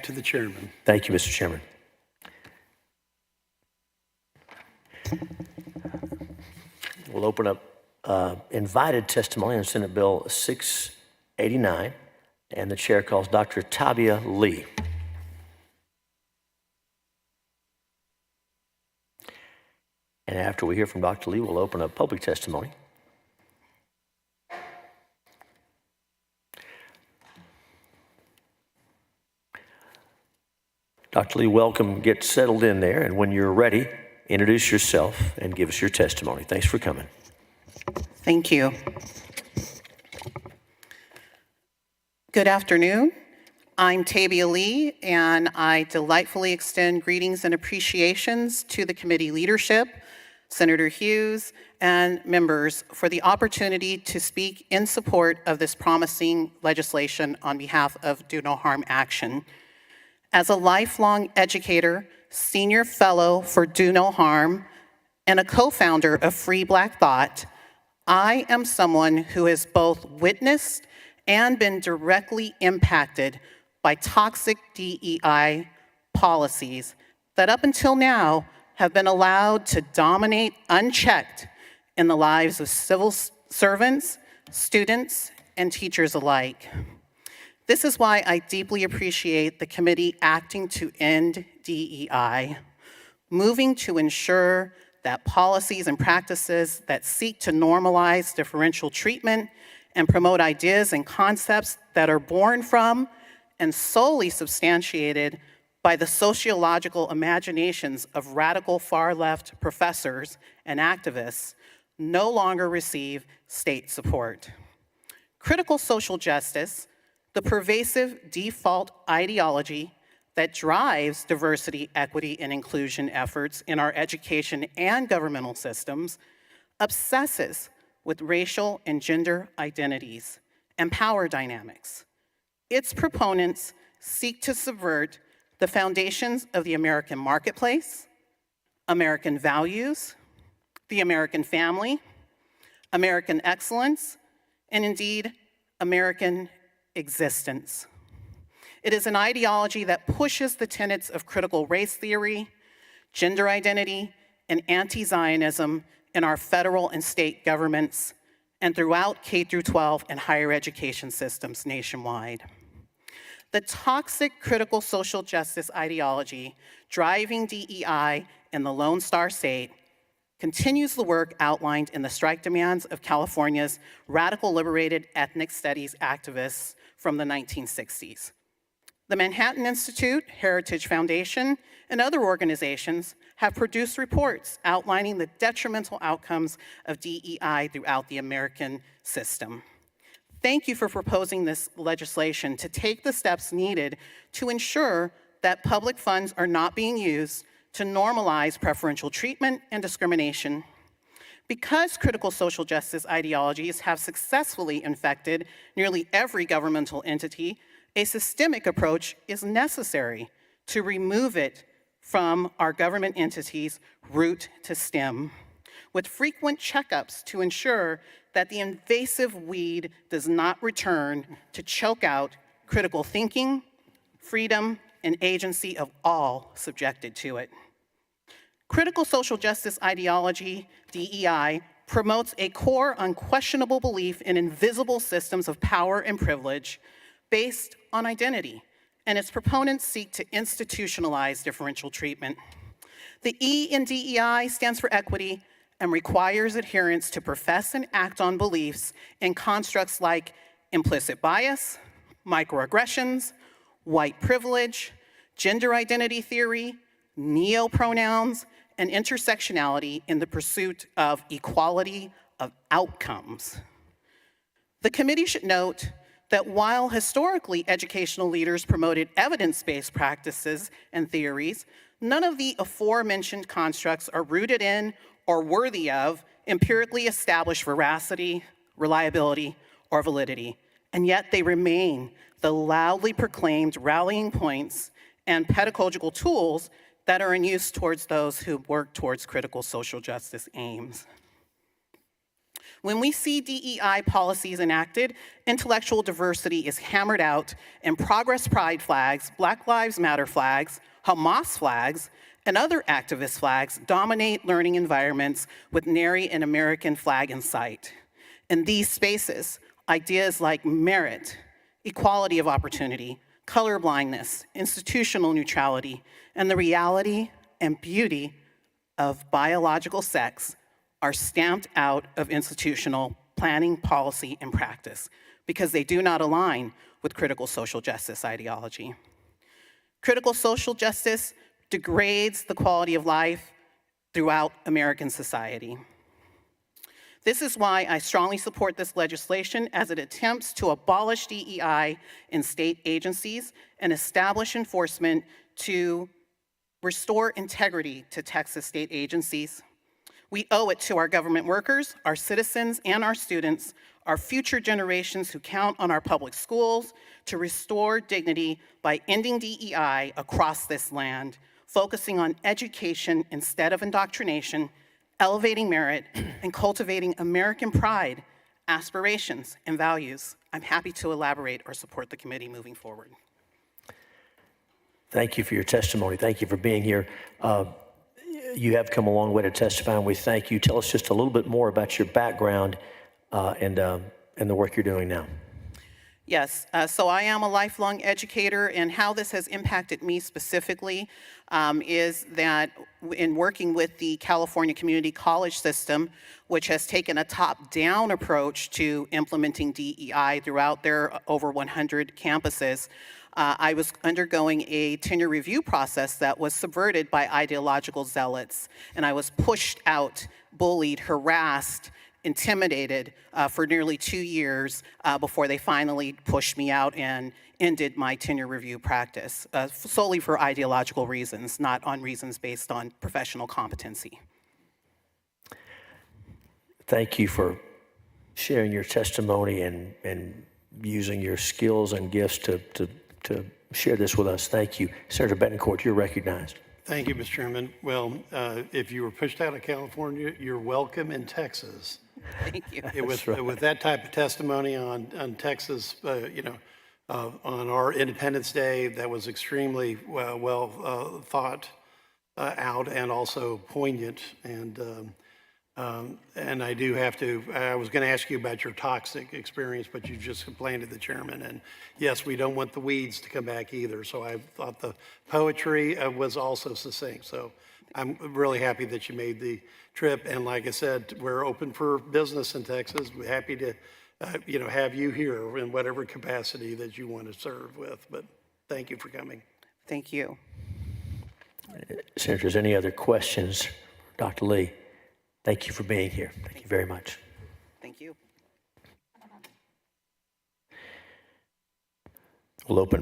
back to the chairman. Thank you, Mr. Chairman. We'll open up invited testimony on Senate Bill 689, and the chair calls Dr. Tabia Lee. And after we hear from Dr. Lee, we'll open up public testimony. Dr. Lee, welcome. Get settled in there, and when you're ready, introduce yourself and give us your testimony. Thanks for coming. Thank you. Good afternoon. I'm Tabia Lee, and I delightfully extend greetings and appreciations to the committee leadership, Senator Hughes, and members for the opportunity to speak in support of this promising legislation on behalf of Do No Harm Action. As a lifelong educator, senior fellow for Do No Harm, and a co-founder of Free Black Thought, I am someone who has both witnessed and been directly impacted by toxic DEI policies that up until now have been allowed to dominate unchecked in the lives of civil servants, students, and teachers alike. This is why I deeply appreciate the committee acting to end DEI, moving to ensure that policies and practices that seek to normalize differential treatment and promote ideas and concepts that are born from and solely substantiated by the sociological imaginations of radical far-left professors and activists no longer receive state support. Critical social justice, the pervasive default ideology that drives diversity, equity, and inclusion efforts in our education and governmental systems, obsesses with racial and gender identities and power dynamics. Its proponents seek to subvert the foundations of the American marketplace, American values, the American family, American excellence, and indeed, American existence. It is an ideology that pushes the tenets of critical race theory, gender identity, and anti-Zionism in our federal and state governments and throughout K-12 and higher education systems nationwide. The toxic critical social justice ideology driving DEI in the Lone Star State continues the work outlined in the strike demands of California's radical liberated ethnic studies activists from the 1960s. The Manhattan Institute, Heritage Foundation, and other organizations have produced reports outlining the detrimental outcomes of DEI throughout the American system. Thank you for proposing this legislation to take the steps needed to ensure that public funds are not being used to normalize preferential treatment and discrimination. Because critical social justice ideologies have successfully infected nearly every governmental entity, a systemic approach is necessary to remove it from our government entities root to stem, with frequent checkups to ensure that the invasive weed does not return to choke out critical thinking, freedom, and agency of all subjected to it. Critical social justice ideology, DEI, promotes a core unquestionable belief in invisible systems of power and privilege based on identity, and its proponents seek to institutionalize differential treatment. The E in DEI stands for equity and requires adherence to profess and act on beliefs in constructs like implicit bias, microaggressions, white privilege, gender identity theory, neo-pronouns, and intersectionality in the pursuit of equality of outcomes. The committee should note that while historically educational leaders promoted evidence-based practices and theories, none of the aforementioned constructs are rooted in or worthy of empirically established veracity, reliability, or validity, and yet they remain the loudly proclaimed rallying points and pedagogical tools that are in use towards those who work towards critical social justice aims. When we see DEI policies enacted, intellectual diversity is hammered out, and progress pride flags, Black Lives Matter flags, Hamas flags, and other activist flags dominate learning environments with nary an American flag in sight. In these spaces, ideas like merit, equality of opportunity, colorblindness, institutional neutrality, and the reality and beauty of biological sex are stamped out of institutional planning, policy, and practice because they do not align with critical social justice ideology. Critical social justice degrades the quality of life throughout American society. This is why I strongly support this legislation as it attempts to abolish DEI in state agencies and establish enforcement to restore integrity to Texas state agencies. We owe it to our government workers, our citizens, and our students, our future generations who count on our public schools to restore dignity by ending DEI across this land, focusing on education instead of indoctrination, elevating merit, and cultivating American pride, aspirations, and values. I'm happy to elaborate or support the committee moving forward. Thank you for your testimony. Thank you for being here. You have come a long way to testify, and we thank you. Tell us just a little bit more about your background and the work you're doing now. Yes, so I am a lifelong educator, and how this has impacted me specifically is that in working with the California Community College system, which has taken a top-down approach to implementing DEI throughout their over 100 campuses, I was undergoing a tenure review process that was subverted by ideological zealots, and I was pushed out, bullied, harassed, intimidated for nearly 2 years before they finally pushed me out and ended my tenure review practice, solely for ideological reasons, not on reasons based on professional competency. Thank you for sharing your testimony and using your skills and gifts to share this with us. Thank you. Senator Betancourt, you're recognized. Thank you, Mr. Chairman. Well, if you were pushed out of California, you're welcome in Texas. Thank you. With that type of testimony on Texas, on our Independence Day, that was extremely well thought out and also poignant. And I do have to, I was going to ask you about your toxic experience, but you just complained to the chairman. And yes, we don't want the weeds to come back either. So I thought the poetry was also succinct. So I'm really happy that you made the trip. And like I said, we're open for business in Texas. We're happy to, have you here in whatever capacity that you want to serve with. But thank you for coming. Thank you. Senators, any other questions? Dr. Lee, thank you for being here. Thank you very much. Thank you. We'll open